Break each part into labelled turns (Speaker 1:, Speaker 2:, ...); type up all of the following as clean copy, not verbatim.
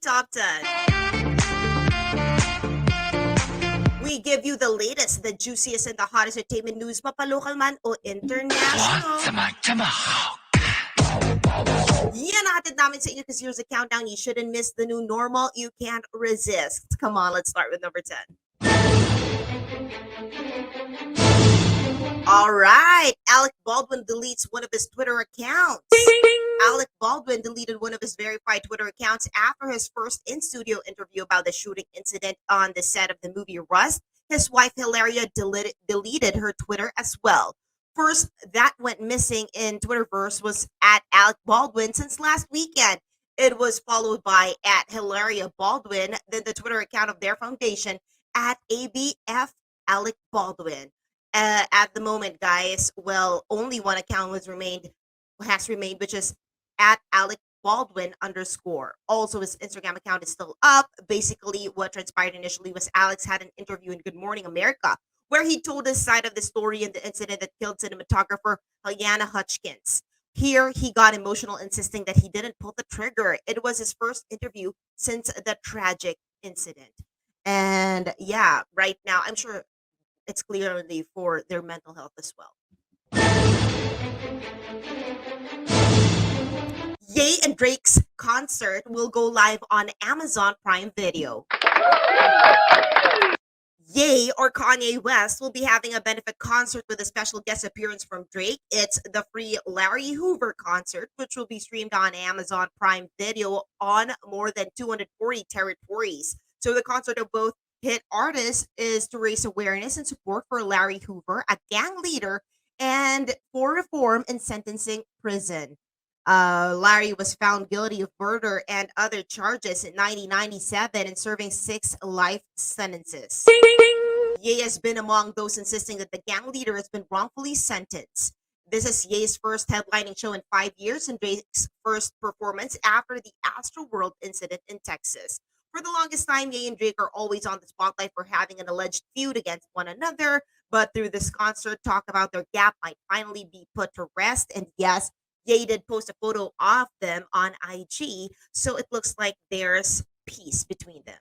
Speaker 1: Top 10. We give you the latest, the juiciest, and the hottest entertainment news, mapalocal man o international. Yan natin namin sa inyo because here's a countdown. You shouldn't miss the new normal. You can't resist. Come on, let's start with number 10. All right. ALEC Baldwin deletes one of his Twitter accounts. ALEC Baldwin deleted one of his verified Twitter accounts after his first in-studio interview about the shooting incident on the set of the movie Rust. His wife, Hilaria, deleted her Twitter as well. First that went missing in Twitterverse was at ALEC Baldwin since last weekend. It was followed by at Hilaria Baldwin, then the Twitter account of their foundation at ABF ALEC Baldwin. At the moment, guys, well, only one account has remained, which is at ALEC Baldwin _. Also, his Instagram account is still up. Basically, what transpired initially was Alex had an interview in Good Morning America where he told his side of the story in the incident that killed cinematographer Helena Hutchins. Here, he got emotional, insisting that he didn't pull the trigger. It was his first interview since the tragic incident. And yeah, right now, I'm sure it's clearly for their mental health as well. Ye and Drake's concert will go live on Amazon Prime Video. Ye, or Kanye West, will be having a benefit concert with a special guest appearance from Drake. It's the free Larry Hoover concert, which will be streamed on Amazon Prime Video on more than 240 territories. So the concert of both hit artists is to raise awareness and support for Larry Hoover, a gang leader, and for reform in sentencing prison. Larry was found guilty of murder and other charges in 1997 and serving 6 life sentences. Ye has been among those insisting that the gang leader has been wrongfully sentenced. This is Ye's first headlining show in 5 years and Drake's first performance after the Astroworld incident in Texas. For the longest time, Ye and Drake are always on the spotlight for having an alleged feud against one another, but through this concert, talk about their gap might finally be put to rest. And yes, Ye did post a photo of them on IG, so it looks like there's peace between them.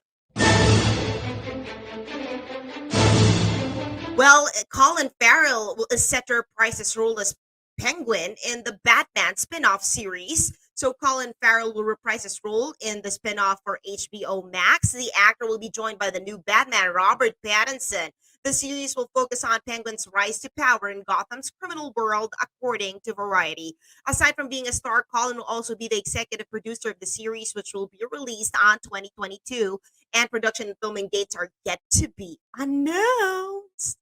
Speaker 1: Well, Colin Farrell is set to reprise his role as Penguin in the Batman spin-off series. So Colin Farrell will reprise his role in the spin-off for HBO Max. The actor will be joined by the new Batman, Robert Pattinson. The series will focus on Penguin's rise to power in Gotham's criminal world, according to Variety. Aside from being a star, Colin will also be the executive producer of the series, which will be released on 2022, and production and filming dates are yet to be announced.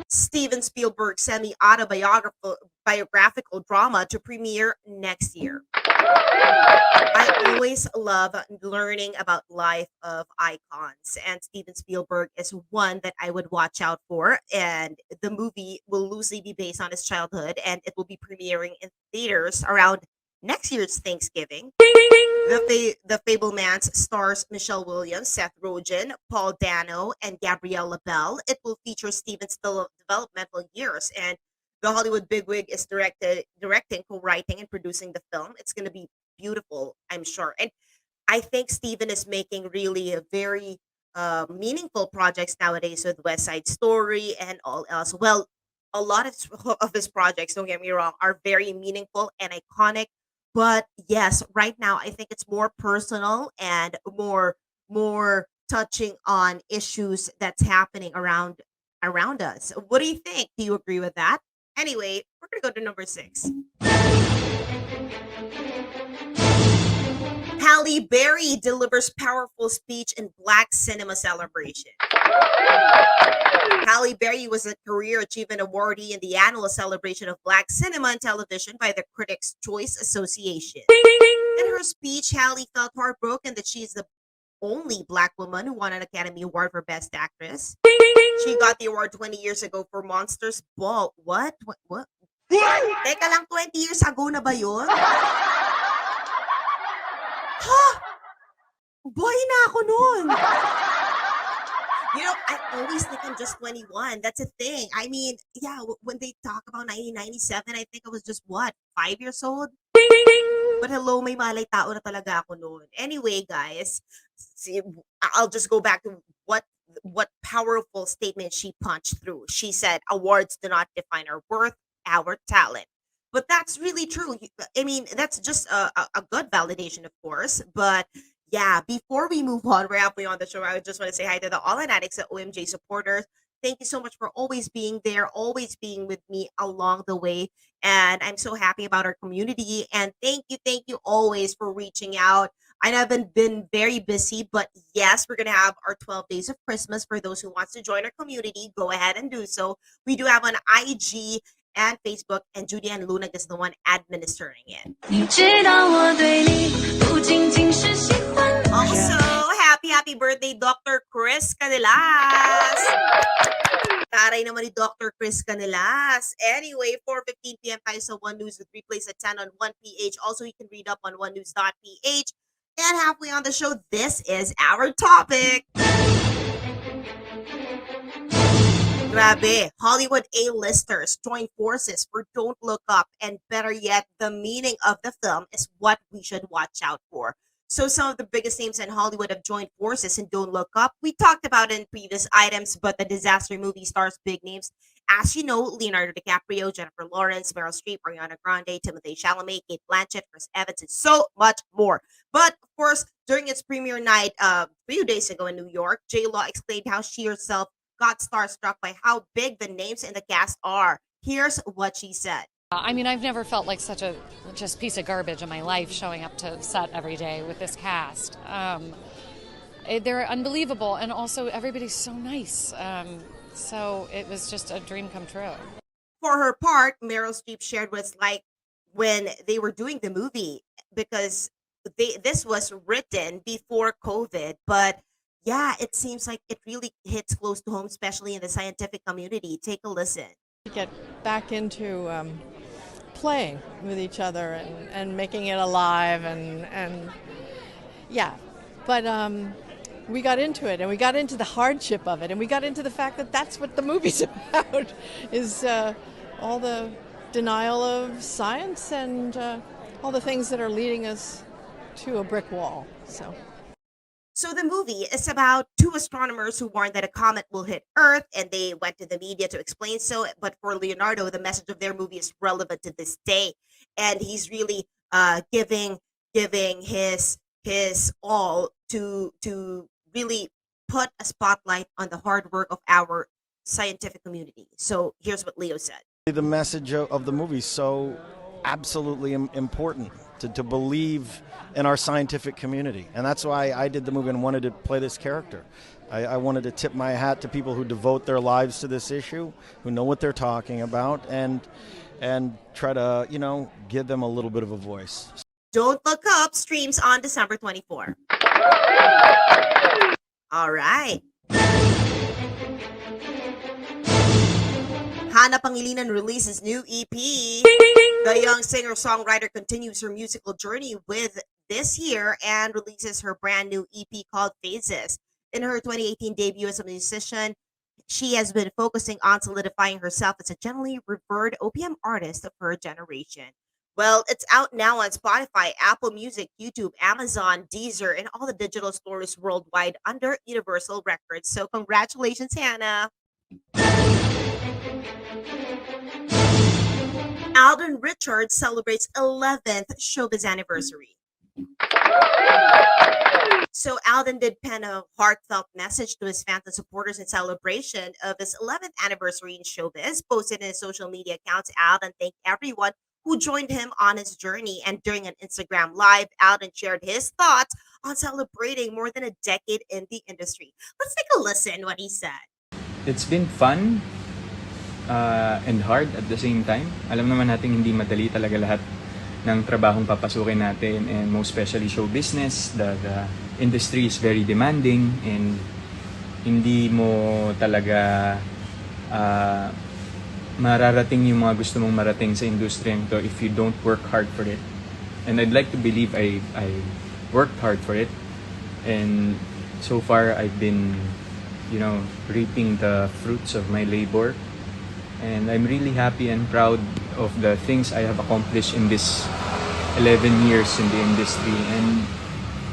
Speaker 1: Steven Spielberg's semi-autobiographical drama to premiere next year. I always love learning about life of icons, and Steven Spielberg is one that I would watch out for. And the movie will loosely be based on his childhood, and it will be premiering in theaters around next year's Thanksgiving. The Fablemans stars Michelle Williams, Seth Rogen, Paul Dano, and Gabrielle LaBelle. It will feature Steven's developmental years, and the Hollywood bigwig is directing, co-writing, and producing the film. It's going to be beautiful, I'm sure. And I think Steven is making really a very meaningful projects nowadays with West Side Story and all else. Well, a lot of his projects, don't get me wrong, are very meaningful and iconic. But yes, right now I think it's more personal and more touching on issues that's happening around us. What do you think? Do you agree with that? Anyway, we're gonna go to number 6. Halle Berry delivers powerful speech in Black Cinema Celebration. Halle Berry was a Career Achievement Awardee in the annual celebration of Black cinema and television by the Critics' Choice Association. In her speech, Halle felt heartbroken that she is the only Black woman who won an Academy Award for Best Actress. She got the award 20 years ago for Monsters Ball. What? Teka lang, 20 years ago na ba yun? Ha? Boy na ako nun. You know, I always think I'm just 21. That's a thing. I mean, yeah, when they talk about 1997, I think I was just, 5 years old? But hello, may malay tao na talaga ako noon. Anyway, guys, see, I'll just go back to what powerful statement she punched through. She said, "Awards do not define our worth, our talent." But that's really true. I mean, that's just a good validation, of course. But yeah, before we move on, we're halfway on the show. I just want to say hi to the All in Addicts at OMJ supporters. Thank you so much for always being there, always being with me along the way. And I'm so happy about our community. And thank you always for reaching out. I haven't been very busy, but yes, we're gonna have our 12 days of Christmas for those who wants to join our community. Go ahead and do so. We do have an IG and Facebook, and Judy and Luna is the one administering it. Also, happy birthday, Dr. Chris Canilas! Taray naman ni Dr. Chris Canilas. Anyway, 4:15 p.m. tayo sa One News with replays at 10 on 1PH. Also, you can read up on onenews.ph. And halfway on the show, this is our topic. Grabe, Hollywood A-listers join forces for Don't Look Up, and better yet, the meaning of the film is what we should watch out for. So some of the biggest names in Hollywood have joined forces in Don't Look Up. We talked about it in previous items, but the disaster movie stars big names. As you know, Leonardo DiCaprio, Jennifer Lawrence, Meryl Streep, Ariana Grande, Timothée Chalamet, Kate Blanchett, Chris Evans, and so much more. But of course, during its premiere night a few days ago in New York, J-Law explained how she herself got starstruck by how big the names in the cast are. Here's what she said.
Speaker 2: I mean, I've never felt like such a just piece of garbage in my life showing up to set every day with this cast. They're unbelievable, and also everybody's so nice. So it was just a dream come true.
Speaker 1: For her part, Meryl Streep shared what it's like when they were doing the movie, because this was written before COVID, but yeah, it seems like it really hits close to home, especially in the scientific community. Take a listen.
Speaker 3: Get back into playing with each other and making it alive and yeah, but we got into it, and we got into the hardship of it, and we got into the fact that that's what the movie's about, is all the denial of science and all the things that are leading us to a brick wall.
Speaker 1: So the movie is about two astronomers who warned that a comet will hit Earth, and they went to the media to explain so. But for Leonardo, the message of their movie is relevant to this day, and he's really giving his all to really put a spotlight on the hard work of our scientific community. So here's what Leo said.
Speaker 4: The message of the movie is so absolutely important to believe in our scientific community, and that's why I did the movie and wanted to play this character. I wanted to tip my hat to people who devote their lives to this issue, who know what they're talking about, and try to, you know, give them a little bit of a voice.
Speaker 1: Don't Look Up streams on December 24. All right. Hana Pangilinan releases new EP. The young singer-songwriter continues her musical journey with this year and releases her brand new EP called Phases. In her 2018 debut as a musician, she has been focusing on solidifying herself as a generally revered OPM artist of her generation. Well, it's out now on Spotify, Apple Music, YouTube, Amazon, Deezer, and all the digital stores worldwide under Universal Records. So congratulations, Hannah. Alden Richards celebrates 11th Showbiz anniversary. So Alden did pen a heartfelt message to his fans and supporters in celebration of his 11th anniversary in showbiz. Posted in his social media accounts, Alden thanked everyone who joined him on his journey. And during an Instagram live, Alden shared his thoughts on celebrating more than a decade in the industry. Let's take a listen what he said.
Speaker 5: It's been fun and hard at the same time. Alam naman natin hindi madali talaga lahat ng trabahong papasukin natin, and most especially show business. The industry is very demanding, and hindi mo talaga mararating yung mga gusto mong marating sa industriyang to if you don't work hard for it. And I'd like to believe I worked hard for it, and so far I've been, you know, reaping the fruits of my labor. And I'm really happy and proud of the things I have accomplished in this 11 years in the industry. And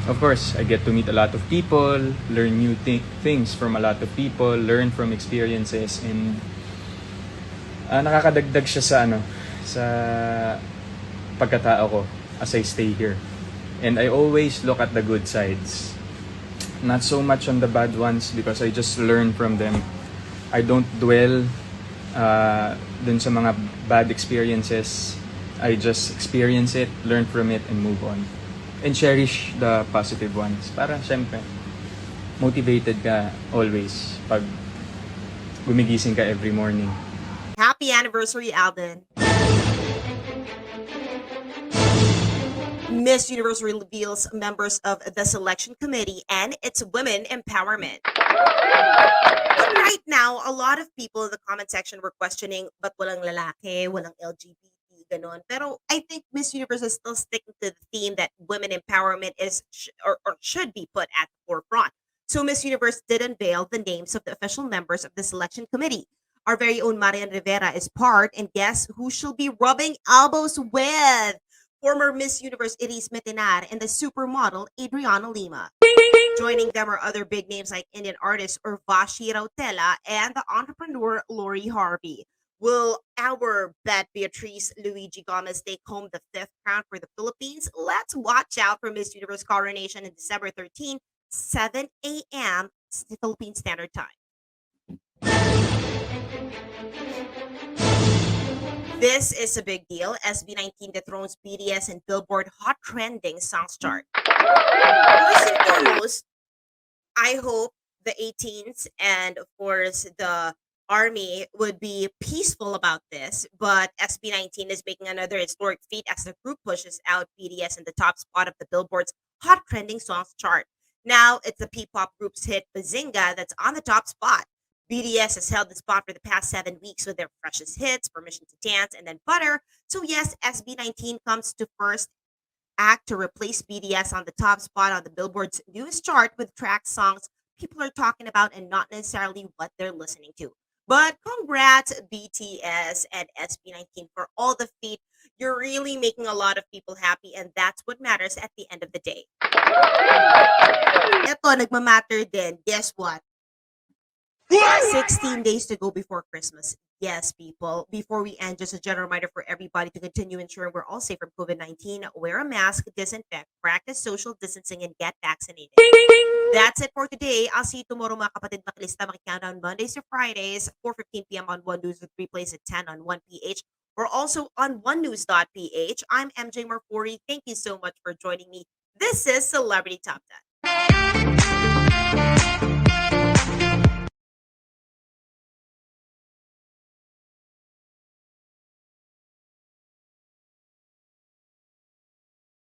Speaker 5: of course, I get to meet a lot of people, learn new things from a lot of people, learn from experiences, and nakakadagdag siya sa pagkatao ko as I stay here. And I always look at the good sides. Not so much on the bad ones because I just learn from them. I don't dwell dun sa mga bad experiences. I just experience it, learn from it, and move on. And cherish the positive ones. Para syempre, motivated ka always pag gumigising ka every morning.
Speaker 1: Happy anniversary, Alden. Miss Universe reveals members of the selection committee and its women empowerment. But right now, a lot of people in the comment section were questioning, but walang lalaki, walang LGBT, ganon. Pero I think Miss Universe is still sticking to the theme that women empowerment is or should be put at the forefront. So Miss Universe did unveil the names of the official members of the selection committee. Our very own Marian Rivera is part, and guess who she'll be rubbing elbows with? Former Miss Universe Iris Metinar and the supermodel Adriana Lima. Joining them are other big names like Indian artist Urvashi Rautela and the entrepreneur Lori Harvey. Will our bet Beatrice Luigi Gomez take home the 5th crown for the Philippines? Let's watch out for Miss Universe coronation on December 13, 7 a.m. Philippine Standard Time. This is a big deal. SB19 Dethrones BTS and Billboard Hot Trending Songs chart. First and foremost, I hope the 18s and of course the army would be peaceful about this, but SB19 is making another historic feat as the group pushes out BTS in the top spot of the Billboard's Hot Trending Songs chart. Now it's the P-pop group's hit Bazinga that's on the top spot. BTS has held the spot for the past 7 weeks with their freshest hits, Permission to Dance, and then Butter. So yes, SB19 comes to first act to replace BTS on the top spot on the Billboard's newest chart with track songs people are talking about and not necessarily what they're listening to. But congrats BTS and SB19 for all the feat. You're really making a lot of people happy, and that's what matters at the end of the day. Ito, nagmamatter din. Guess what? 16 days to go before Christmas. Yes, people. Before we end, just a general reminder for everybody to continue ensuring we're all safe from COVID-19. Wear a mask, disinfect, practice social distancing, and get vaccinated. That's it for today. I'll see you tomorrow, mga kapatid. Makilista, makikountdown Mondays to Fridays, 4:15 p.m. on One News with replays at 10 on 1PH. We're also on onenews.ph. I'm MJ Marfori. Thank you so much for joining me. This is Celebrity Top 10.